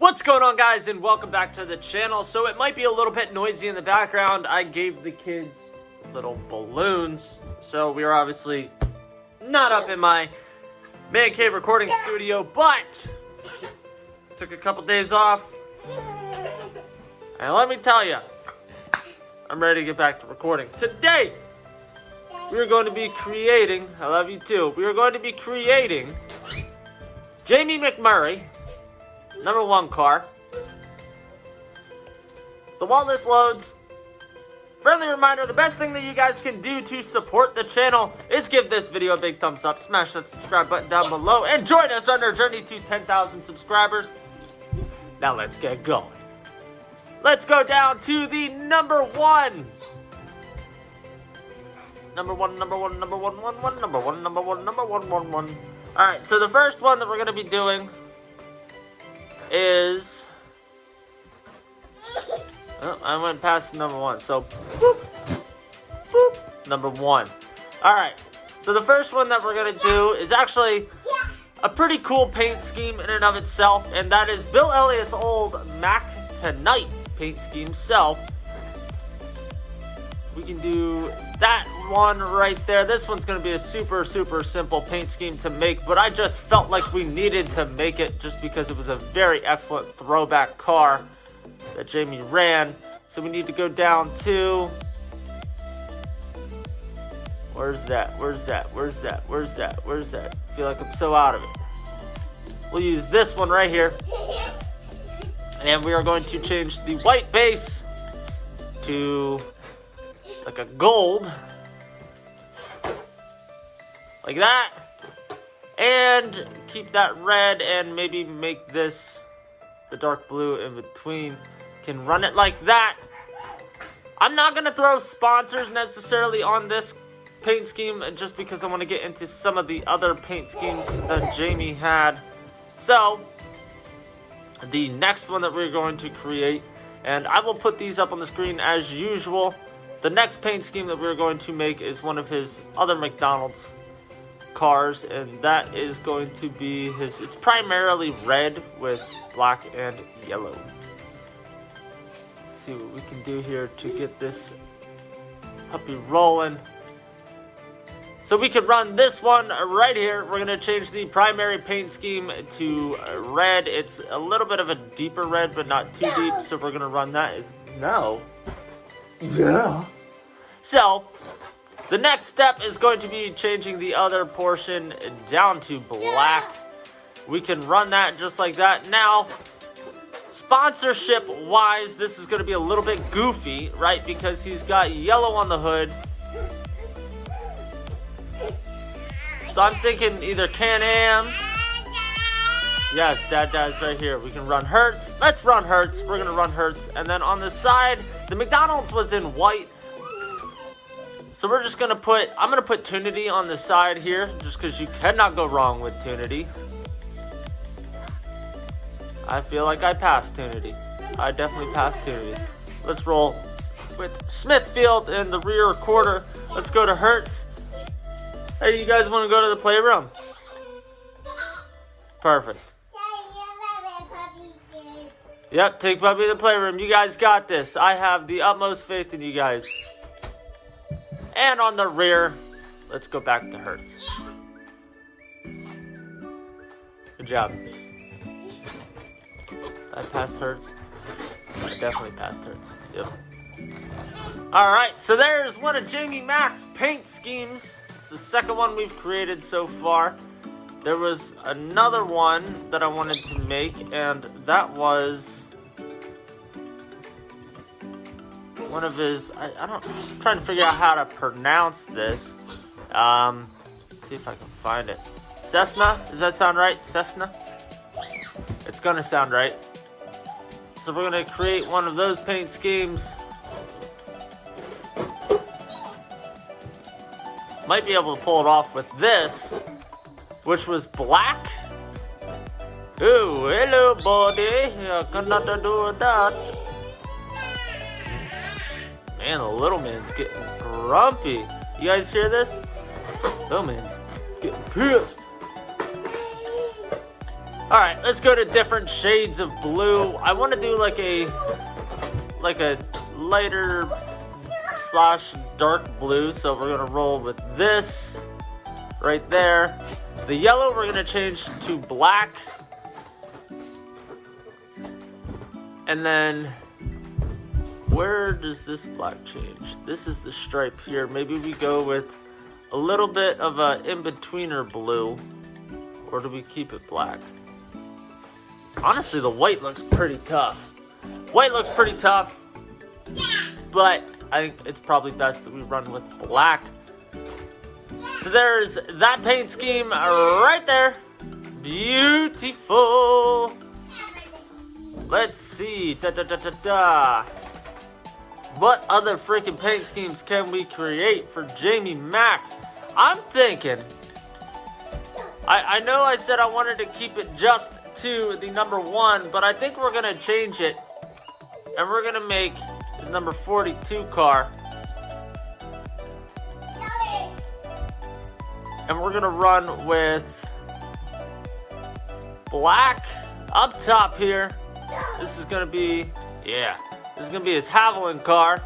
What's going on, guys, and welcome back to the channel. So it might be a little bit noisy in the background. I gave the kids little balloons, so we are obviously not up in my man cave recording studio, but took a couple days off, and let me tell you, I'm ready to get back to recording. Today, we are going to be creating, I love you too, we are going to be creating Jamie McMurray #1 car. So while this loads, friendly reminder, the best thing that you guys can do to support the channel is give this video a big thumbs up, smash that subscribe button down below, and join us on our journey to 10,000 subscribers. Now let's get going. Let's go down to the number one. Alright, so the first one that we're going to be doing is, oh, I went past number one, so boop, boop, number one. Alright, so the first one that we're going to do is actually a pretty cool paint scheme in and of itself, and that is Bill Elliott's old Mac Tonight paint scheme. So we can do that one right there. This one's going to be a super simple paint scheme to make, but I just felt like we needed to make it just because it was a very excellent throwback car that Jamie ran. So we need to go down to, where's that? I feel like I'm so out of it. We'll use this one right here, and we are going to change the white base to like a gold, like that, and keep that red, and maybe make this the dark blue in between. Can run it like that. I'm not gonna throw sponsors necessarily on this paint scheme, just because I want to get into some of the other paint schemes that Jamie had. So the next one that we're going to create, and I will put these up on the screen as usual. The next paint scheme that we're going to make is one of his other McDonald's cars, and that is going to be his, it's primarily red with black and yellow. Let's see what we can do here to get this puppy rolling. So we could run this one right here. We're going to change the primary paint scheme to red. It's a little bit of a deeper red, but not too deep, so we're going to run that as no. Yeah. So, the next step is going to be changing the other portion down to black. We can run that just like that. Now, sponsorship-wise, this is going to be a little bit goofy, right? Because he's got yellow on the hood. So I'm thinking either Can-Am. Yes, Dad's right here. We can run Hertz. Let's run Hertz. We're going to run Hertz. And then on the side, the McDonald's was in white. So we're just going to put, I'm going to put Tunity on the side here, just because you cannot go wrong with Tunity. I feel like I passed Tunity. I definitely passed Tunity. Let's roll with Smithfield in the rear quarter. Let's go to Hertz. Hey, you guys want to go to the playroom? Perfect. Yep, take Puppy to the playroom. You guys got this. I have the utmost faith in you guys. And on the rear, let's go back to Hertz. Good job. I passed Hertz. I definitely passed Hertz. Yep. Alright, so there's one of Jamie Mac's paint schemes. It's the second one we've created so far. There was another one that I wanted to make, and that was one of his, I'm trying to figure out how to pronounce this. Let's see if I can find it. Cessna? Does that sound right? Cessna? It's gonna sound right. So we're gonna create one of those paint schemes. Might be able to pull it off with this, which was black. Oh, hello, buddy. I cannot do that. Man, the little man's getting grumpy. You guys hear this? Little man's getting pissed. Alright, let's go to different shades of blue. I want to do like a lighter / dark blue. So we're going to roll with this right there. The yellow we're going to change to black. And then where does this black change? This is the stripe here. Maybe we go with a little bit of a in-betweener blue. Or do we keep it black? Honestly, the white looks pretty tough. White looks pretty tough. But I think it's probably best that we run with black. So there's that paint scheme right there. Beautiful. Let's see. What other freaking paint schemes can we create for Jamie Mack? I'm thinking. I know I said I wanted to keep it just to the number 1, but I think we're going to change it. And we're going to make the number 42 car. And we're going to run with black up top here. This is going to be, yeah, this is going to be his Haviland car.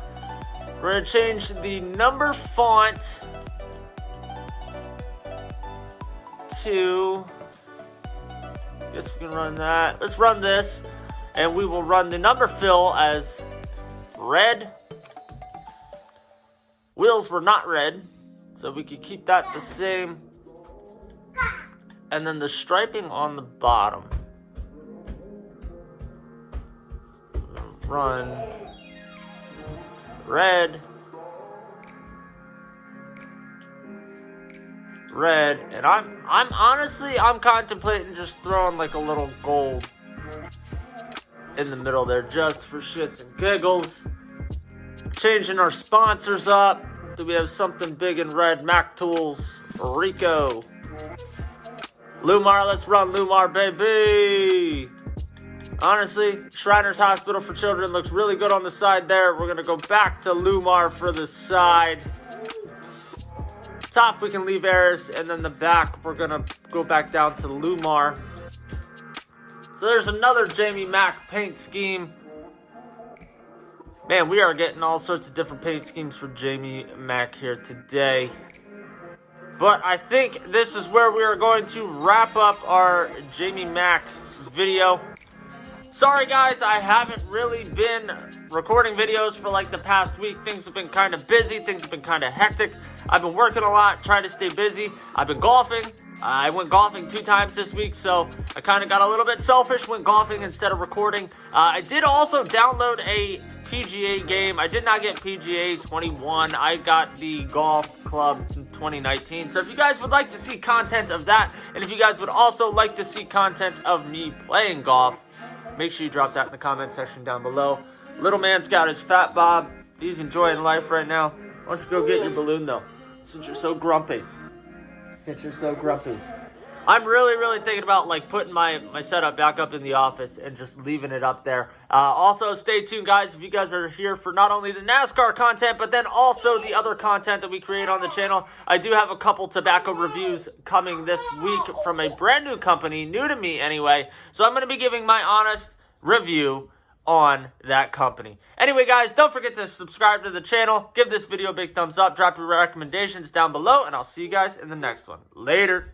We're going to change the number font to, I guess we can run that. Let's run this. And we will run the number fill as red. Wheels were not red, so we could keep that the same. And then the striping on the bottom. Run red, red, and I'm honestly contemplating just throwing like a little gold in the middle there just for shits and giggles. Changing our sponsors up. Do we have something big in red? Mac Tools, Rico, Lumar. Let's run Lumar, baby. Honestly, Shriners Hospital for Children looks really good on the side there. We're going to go back to Lumar for the side. Top, we can leave Eris, and then the back, we're going to go back down to Lumar. So there's another Jamie Mack paint scheme. Man, we are getting all sorts of different paint schemes for Jamie Mack here today. But I think this is where we are going to wrap up our Jamie Mack video. Sorry guys, I haven't really been recording videos for like the past week. Things have been kind of busy. Things have been kind of hectic. I've been working a lot, trying to stay busy. I've been golfing. I went golfing 2 times this week, so I kind of got a little bit selfish, went golfing instead of recording. I did also download a PGA game. I did not get PGA 21. I got the Golf Club 2019. So if you guys would like to see content of that, and if you guys would also like to see content of me playing golf, make sure you drop that in the comment section down below. Little man's got his fat bob. He's enjoying life right now. Why don't you go get your balloon, though, since you're so grumpy. I'm really thinking about like putting my setup back up in the office and just leaving it up there. Also, stay tuned, guys, if you guys are here for not only the NASCAR content, but then also the other content that we create on the channel. I do have a couple tobacco reviews coming this week from a brand new company, new to me anyway. So I'm going to be giving my honest review on that company. Anyway, guys, don't forget to subscribe to the channel. Give this video a big thumbs up. Drop your recommendations down below, and I'll see you guys in the next one. Later.